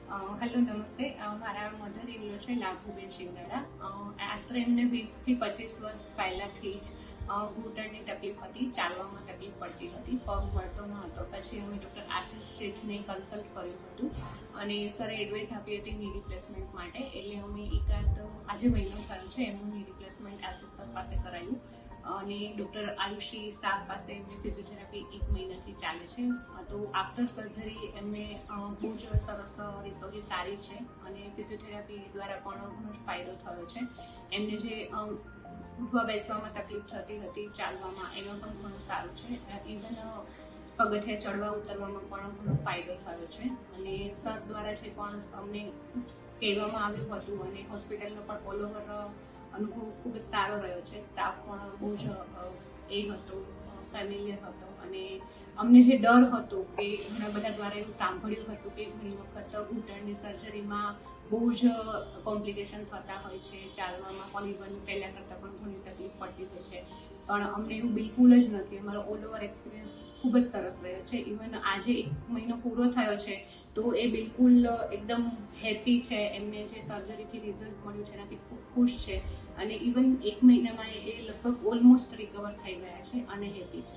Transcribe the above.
Hello નમસ્તે. મારા mother in law છે લાભુબેન શિંગાડા. આશરે એમને 20 થી 25 વર્ષ પહેલાંથી જ ઘૂંટણની તકલીફ હતી, ચાલવામાં તકલીફ પડતી હતી, પગ વળતો ન હતો. પછી અમે ડૉક્ટર આશિષ શેઠને કન્સલ્ટ કર્યું હતું અને સરે એડવાઇસ આપી હતી ની રિપ્લેસમેન્ટ માટે. એટલે અમે આજે મહિનો થયો છે એમનું ની રિપ્લેસમેન્ટ આશિષ સર પાસે કરાયું અને ડૉક્ટર આયુષી શાહ પાસે એમની ફિઝિયોથેરાપી 1 મહિનાથી ચાલે છે. તો આફ્ટર સર્જરી એમને બહુ જ સરસ રિકવરી સારી છે અને ફિઝિયોથેરાપી દ્વારા પણ ઘણો જ ફાયદો થયો છે. એમને જે ઉઠવા બેસવામાં તકલીફ થતી હતી, ચાલવામાં, એમાં પણ ઘણું સારું છે. ઇવન પગથિયા ચડવા ઉતરવામાં પણ ઘણો ફાયદો થયો છે અને સર દ્વારા જે પણ અમને કહેવામાં આવ્યું હતું અને હોસ્પિટલનો પણ ઓલ ઓવર અનુભવ ખૂબ જ સારો રહ્યો છે. સ્ટાફ પણ બહુ જ હતો, ફેમિલિયર હતો અને અમને જે ડર હતો કે ઘણા બધા દ્વારા એવું સાંભળ્યું હતું કે ઘણી વખત ઘૂંટણની સર્જરીમાં બહુ જ કોમ્પ્લિકેશન થતા હોય છે, ચાલવામાં પણ ઇવન પહેલાં કરતાં પણ ઘણી તકલીફ પડતી હોય છે, પણ અમને એવું બિલકુલ જ નથી. અમારો ઓલ ઓવર એક્સપિરિયન્સ ખૂબ જ સરસ રહ્યો છે. ઇવન આજે 1 મહિનો પૂરો થયો છે તો એ બિલકુલ એકદમ હેપી છે. એમને જે સર્જરીથી રિઝલ્ટ મળ્યું છે એનાથી ખૂબ ખુશ છે અને ઇવન 1 મહિનામાં એ લગભગ ઓલમોસ્ટ રિકવર થઈ ગયા છે અને હેપી છે.